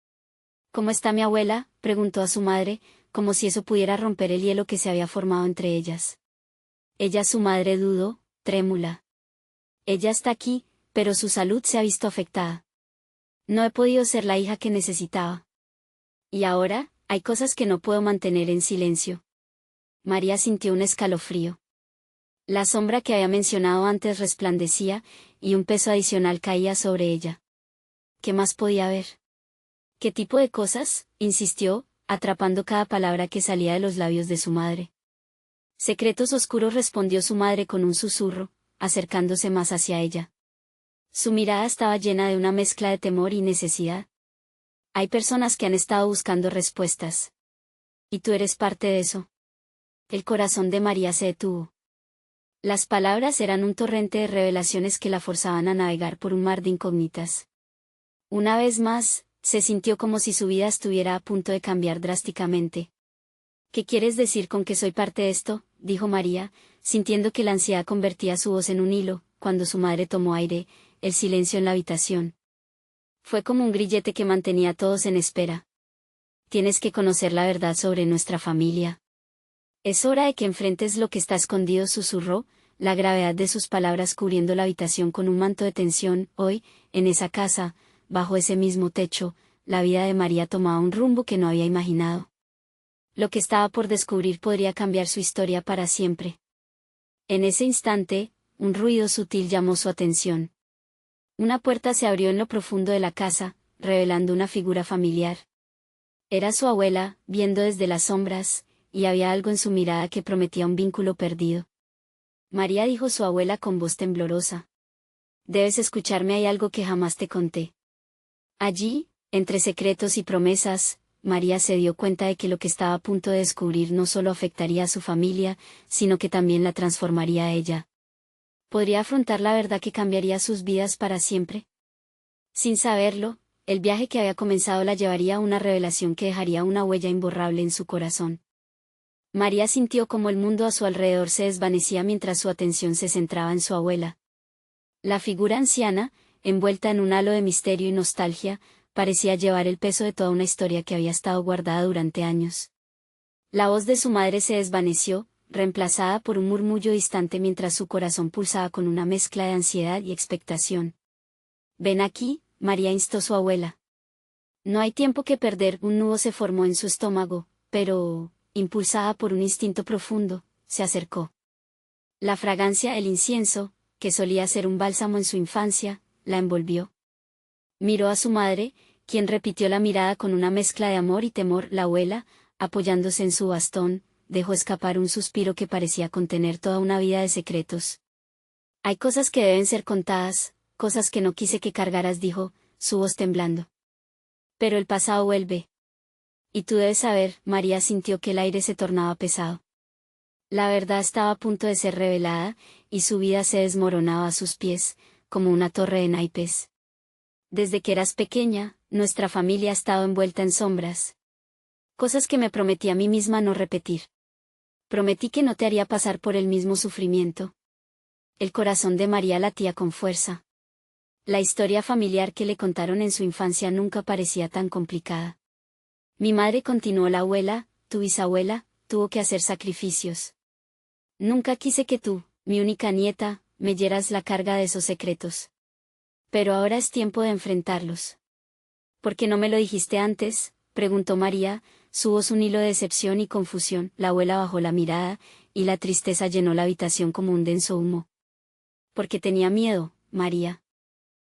«¿Cómo está mi abuela?», preguntó a su madre, como si eso pudiera romper el hielo que se había formado entre ellas. Su madre dudó, trémula. «Ella está aquí, pero su salud se ha visto afectada. No he podido ser la hija que necesitaba. Y ahora, hay cosas que no puedo mantener en silencio». María sintió un escalofrío. La sombra que había mencionado antes resplandecía, y un peso adicional caía sobre ella. ¿Qué más podía ver? «¿Qué tipo de cosas?», insistió, atrapando cada palabra que salía de los labios de su madre. Secretos oscuros, respondió su madre con un susurro, acercándose más hacia ella. Su mirada estaba llena de una mezcla de temor y necesidad. Hay personas que han estado buscando respuestas. Y tú eres parte de eso. El corazón de María se detuvo. Las palabras eran un torrente de revelaciones que la forzaban a navegar por un mar de incógnitas. Una vez más, se sintió como si su vida estuviera a punto de cambiar drásticamente. ¿Qué quieres decir con que soy parte de esto?, dijo María, sintiendo que la ansiedad convertía su voz en un hilo. Cuando su madre tomó aire, el silencio en la habitación fue como un grillete que mantenía a todos en espera. Tienes que conocer la verdad sobre nuestra familia. Es hora de que enfrentes lo que está escondido, susurró, la gravedad de sus palabras cubriendo la habitación con un manto de tensión. Hoy, en esa casa, bajo ese mismo techo, la vida de María tomaba un rumbo que no había imaginado. Lo que estaba por descubrir podría cambiar su historia para siempre. En ese instante, un ruido sutil llamó su atención. Una puerta se abrió en lo profundo de la casa, revelando una figura familiar. Era su abuela, viendo desde las sombras, y había algo en su mirada que prometía un vínculo perdido. María, dijo su abuela con voz temblorosa. Debes escucharme, hay algo que jamás te conté. Allí, entre secretos y promesas, María se dio cuenta de que lo que estaba a punto de descubrir no solo afectaría a su familia, sino que también la transformaría a ella. ¿Podría afrontar la verdad que cambiaría sus vidas para siempre? Sin saberlo, el viaje que había comenzado la llevaría a una revelación que dejaría una huella imborrable en su corazón. María sintió como el mundo a su alrededor se desvanecía mientras su atención se centraba en su abuela. La figura anciana, envuelta en un halo de misterio y nostalgia, parecía llevar el peso de toda una historia que había estado guardada durante años. La voz de su madre se desvaneció, reemplazada por un murmullo distante mientras su corazón pulsaba con una mezcla de ansiedad y expectación. Ven aquí, María, instó su abuela. No hay tiempo que perder. Un nudo se formó en su estómago, pero, impulsada por un instinto profundo, se acercó. La fragancia, el incienso, que solía ser un bálsamo en su infancia, la envolvió. Miró a su madre, quien repitió la mirada con una mezcla de amor y temor. La abuela, apoyándose en su bastón, dejó escapar un suspiro que parecía contener toda una vida de secretos. Hay cosas que deben ser contadas, cosas que no quise que cargaras, dijo, su voz temblando. Pero el pasado vuelve. Y tú debes saber. María sintió que el aire se tornaba pesado. La verdad estaba a punto de ser revelada, y su vida se desmoronaba a sus pies, como una torre de naipes. Desde que eras pequeña, nuestra familia ha estado envuelta en sombras. Cosas que me prometí a mí misma no repetir. Prometí que no te haría pasar por el mismo sufrimiento. El corazón de María latía con fuerza. La historia familiar que le contaron en su infancia nunca parecía tan complicada. Mi madre, continuó la abuela, tu bisabuela, tuvo que hacer sacrificios. Nunca quise que tú, mi única nieta, me llevaras la carga de esos secretos. Pero ahora es tiempo de enfrentarlos. ¿Por qué no me lo dijiste antes?, preguntó María, su voz un hilo de decepción y confusión. La abuela bajó la mirada, y la tristeza llenó la habitación como un denso humo. Porque tenía miedo, María.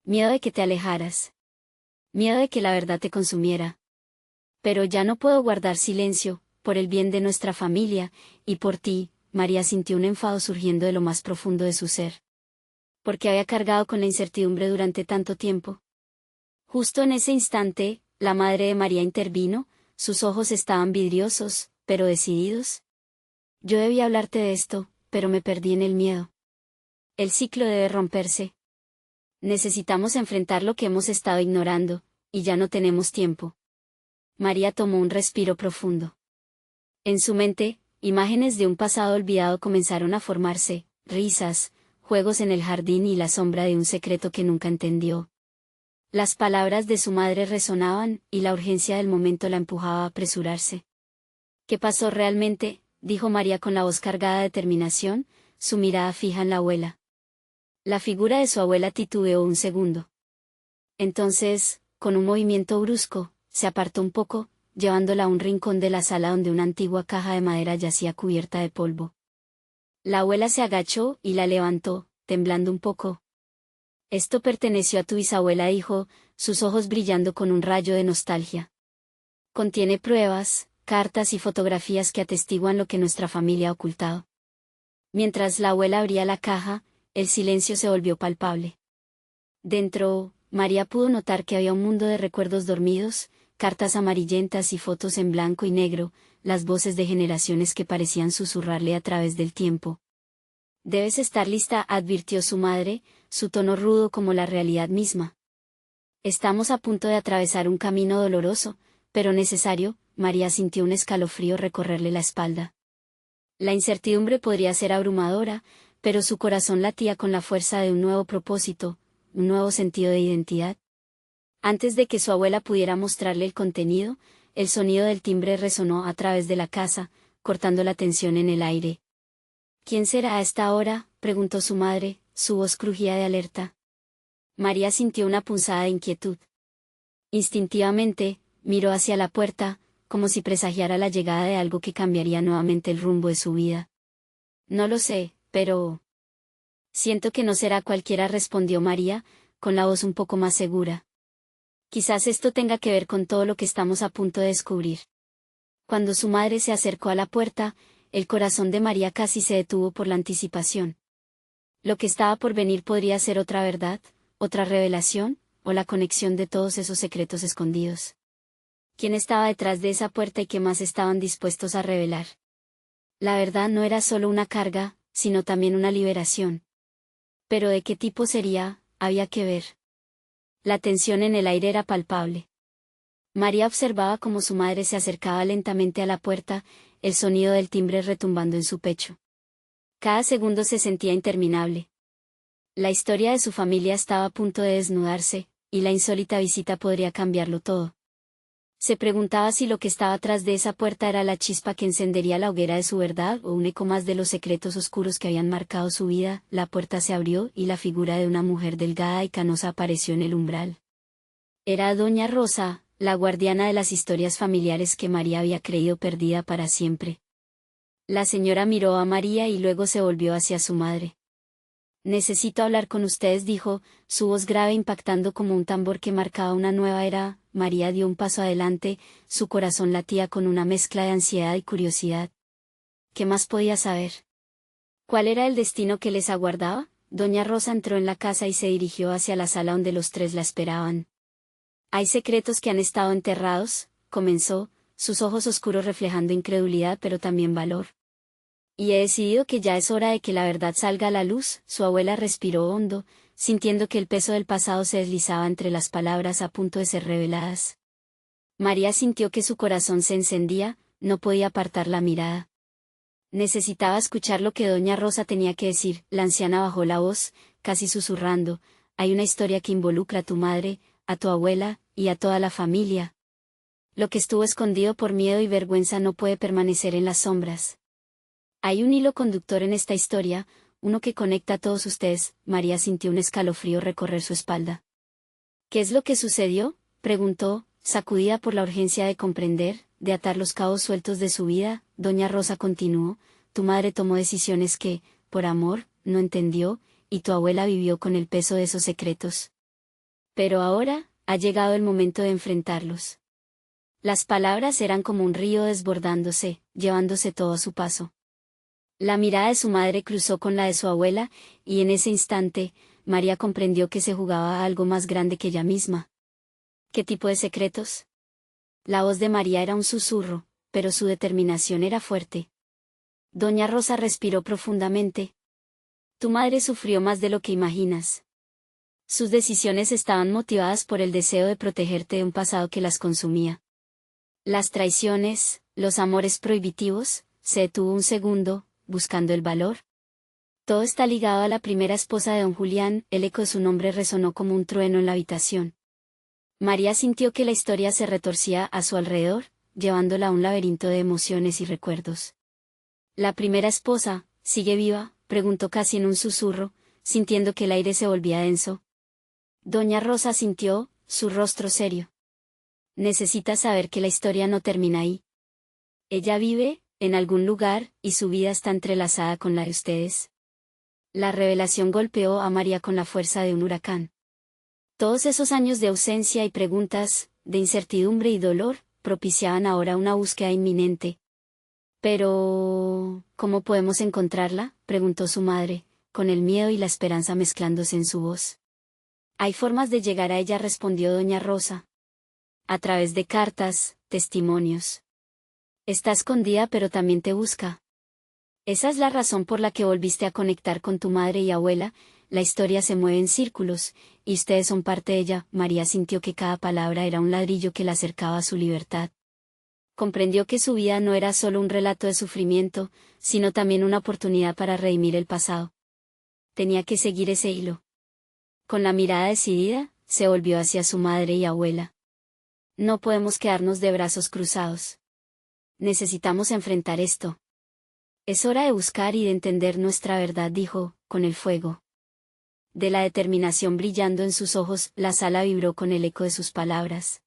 Miedo de que te alejaras. Miedo de que la verdad te consumiera. Pero ya no puedo guardar silencio, por el bien de nuestra familia, y por ti. María sintió un enfado surgiendo de lo más profundo de su ser. ¿Por qué había cargado con la incertidumbre durante tanto tiempo? Justo en ese instante, la madre de María intervino, sus ojos estaban vidriosos, pero decididos. Yo debía hablarte de esto, pero me perdí en el miedo. El ciclo debe romperse. Necesitamos enfrentar lo que hemos estado ignorando, y ya no tenemos tiempo. María tomó un respiro profundo. En su mente, imágenes de un pasado olvidado comenzaron a formarse, risas, juegos en el jardín y la sombra de un secreto que nunca entendió. Las palabras de su madre resonaban, y la urgencia del momento la empujaba a apresurarse. ¿Qué pasó realmente?, dijo María con la voz cargada de determinación, su mirada fija en la abuela. La figura de su abuela titubeó un segundo. Entonces, con un movimiento brusco, se apartó un poco, llevándola a un rincón de la sala donde una antigua caja de madera yacía cubierta de polvo. La abuela se agachó y la levantó, temblando un poco. Esto perteneció a tu bisabuela, dijo, sus ojos brillando con un rayo de nostalgia. Contiene pruebas, cartas y fotografías que atestiguan lo que nuestra familia ha ocultado. Mientras la abuela abría la caja, el silencio se volvió palpable. Dentro, María pudo notar que había un mundo de recuerdos dormidos, cartas amarillentas y fotos en blanco y negro, las voces de generaciones que parecían susurrarle a través del tiempo. Debes estar lista, advirtió su madre, su tono rudo como la realidad misma. Estamos a punto de atravesar un camino doloroso, pero necesario. María sintió un escalofrío recorrerle la espalda. La incertidumbre podría ser abrumadora, pero su corazón latía con la fuerza de un nuevo propósito, un nuevo sentido de identidad. Antes de que su abuela pudiera mostrarle el contenido, el sonido del timbre resonó a través de la casa, cortando la tensión en el aire. ¿Quién será a esta hora?, preguntó su madre, su voz crujía de alerta. María sintió una punzada de inquietud. Instintivamente, miró hacia la puerta, como si presagiara la llegada de algo que cambiaría nuevamente el rumbo de su vida. No lo sé, pero... Siento que no será cualquiera, respondió María, con la voz un poco más segura. Quizás esto tenga que ver con todo lo que estamos a punto de descubrir. Cuando su madre se acercó a la puerta, el corazón de María casi se detuvo por la anticipación. Lo que estaba por venir podría ser otra verdad, otra revelación, o la conexión de todos esos secretos escondidos. ¿Quién estaba detrás de esa puerta y qué más estaban dispuestos a revelar? La verdad no era solo una carga, sino también una liberación. Pero ¿de qué tipo sería? Había que ver. La tensión en el aire era palpable. María observaba cómo su madre se acercaba lentamente a la puerta, el sonido del timbre retumbando en su pecho. Cada segundo se sentía interminable. La historia de su familia estaba a punto de desnudarse, y la insólita visita podría cambiarlo todo. Se preguntaba si lo que estaba tras de esa puerta era la chispa que encendería la hoguera de su verdad o un eco más de los secretos oscuros que habían marcado su vida. La puerta se abrió y la figura de una mujer delgada y canosa apareció en el umbral. Era doña Rosa, la guardiana de las historias familiares que María había creído perdida para siempre. La señora miró a María y luego se volvió hacia su madre. Necesito hablar con ustedes, dijo, su voz grave impactando como un tambor que marcaba una nueva era. María dio un paso adelante, su corazón latía con una mezcla de ansiedad y curiosidad. ¿Qué más podía saber? ¿Cuál era el destino que les aguardaba? Doña Rosa entró en la casa y se dirigió hacia la sala donde los tres la esperaban. Hay secretos que han estado enterrados, comenzó, sus ojos oscuros reflejando incredulidad pero también valor. Y he decidido que ya es hora de que la verdad salga a la luz. Su abuela respiró hondo, sintiendo que el peso del pasado se deslizaba entre las palabras a punto de ser reveladas. María sintió que su corazón se encendía, no podía apartar la mirada. Necesitaba escuchar lo que doña Rosa tenía que decir. La anciana bajó la voz, casi susurrando, hay una historia que involucra a tu madre, a tu abuela, y a toda la familia. Lo que estuvo escondido por miedo y vergüenza no puede permanecer en las sombras. Hay un hilo conductor en esta historia, uno que conecta a todos ustedes. María sintió un escalofrío recorrer su espalda. ¿Qué es lo que sucedió?, preguntó, sacudida por la urgencia de comprender, de atar los cabos sueltos de su vida. Doña Rosa continuó, tu madre tomó decisiones que, por amor, no entendió, y tu abuela vivió con el peso de esos secretos. Pero ahora, ha llegado el momento de enfrentarlos. Las palabras eran como un río desbordándose, llevándose todo a su paso. La mirada de su madre cruzó con la de su abuela, y en ese instante, María comprendió que se jugaba a algo más grande que ella misma. ¿Qué tipo de secretos? La voz de María era un susurro, pero su determinación era fuerte. Doña Rosa respiró profundamente. Tu madre sufrió más de lo que imaginas. Sus decisiones estaban motivadas por el deseo de protegerte de un pasado que las consumía. Las traiciones, los amores prohibitivos. Se detuvo un segundo, buscando el valor. Todo está ligado a la primera esposa de don Julián. El eco de su nombre resonó como un trueno en la habitación. María sintió que la historia se retorcía a su alrededor, llevándola a un laberinto de emociones y recuerdos. ¿La primera esposa, sigue viva?, preguntó casi en un susurro, sintiendo que el aire se volvía denso. Doña Rosa asintió, su rostro serio. Necesitas saber que la historia no termina ahí. Ella vive, en algún lugar, y su vida está entrelazada con la de ustedes. La revelación golpeó a María con la fuerza de un huracán. Todos esos años de ausencia y preguntas, de incertidumbre y dolor, propiciaban ahora una búsqueda inminente. Pero, ¿cómo podemos encontrarla?, preguntó su madre, con el miedo y la esperanza mezclándose en su voz. Hay formas de llegar a ella, respondió doña Rosa. A través de cartas, testimonios. Está escondida pero también te busca. Esa es la razón por la que volviste a conectar con tu madre y abuela. La historia se mueve en círculos, y ustedes son parte de ella. María sintió que cada palabra era un ladrillo que la acercaba a su libertad. Comprendió que su vida no era solo un relato de sufrimiento, sino también una oportunidad para redimir el pasado. Tenía que seguir ese hilo. Con la mirada decidida, se volvió hacia su madre y abuela. No podemos quedarnos de brazos cruzados. Necesitamos enfrentar esto. Es hora de buscar y de entender nuestra verdad, dijo, con el fuego de la determinación brillando en sus ojos. La sala vibró con el eco de sus palabras.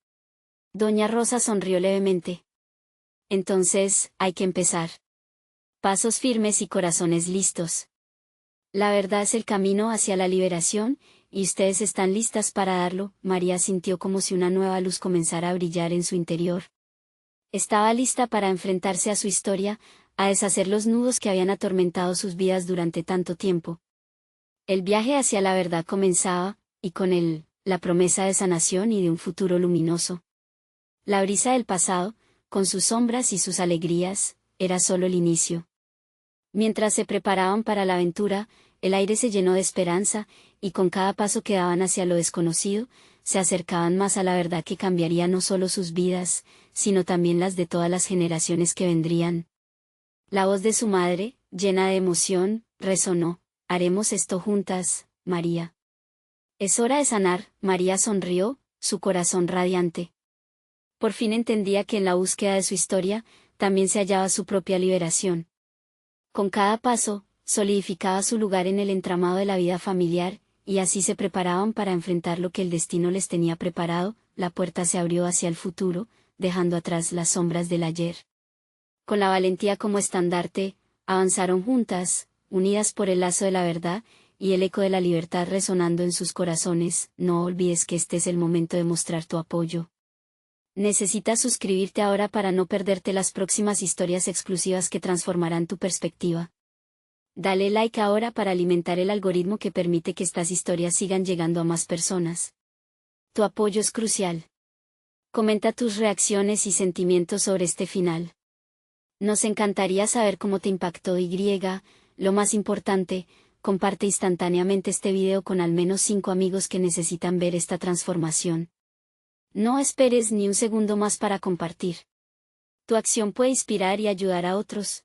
Doña Rosa sonrió levemente. Entonces, hay que empezar. Pasos firmes y corazones listos. La verdad es el camino hacia la liberación, y ustedes están listas para darlo. María sintió como si una nueva luz comenzara a brillar en su interior. Estaba lista para enfrentarse a su historia, a deshacer los nudos que habían atormentado sus vidas durante tanto tiempo. El viaje hacia la verdad comenzaba, y con él, la promesa de sanación y de un futuro luminoso. La brisa del pasado, con sus sombras y sus alegrías, era solo el inicio. Mientras se preparaban para la aventura, el aire se llenó de esperanza, y con cada paso que daban hacia lo desconocido, se acercaban más a la verdad que cambiaría no solo sus vidas, sino también las de todas las generaciones que vendrían. La voz de su madre, llena de emoción, resonó. Haremos esto juntas, María. Es hora de sanar. María sonrió, su corazón radiante. Por fin entendía que en la búsqueda de su historia, también se hallaba su propia liberación. Con cada paso, solidificaba su lugar en el entramado de la vida familiar, y así se preparaban para enfrentar lo que el destino les tenía preparado. La puerta se abrió hacia el futuro, dejando atrás las sombras del ayer. Con la valentía como estandarte, avanzaron juntas, unidas por el lazo de la verdad, y el eco de la libertad resonando en sus corazones. No olvides que este es el momento de mostrar tu apoyo. Necesitas suscribirte ahora para no perderte las próximas historias exclusivas que transformarán tu perspectiva. Dale like ahora para alimentar el algoritmo que permite que estas historias sigan llegando a más personas. Tu apoyo es crucial. Comenta tus reacciones y sentimientos sobre este final. Nos encantaría saber cómo te impactó. Lo más importante, comparte instantáneamente este video con al menos 5 amigos que necesitan ver esta transformación. No esperes ni un segundo más para compartir. Tu acción puede inspirar y ayudar a otros.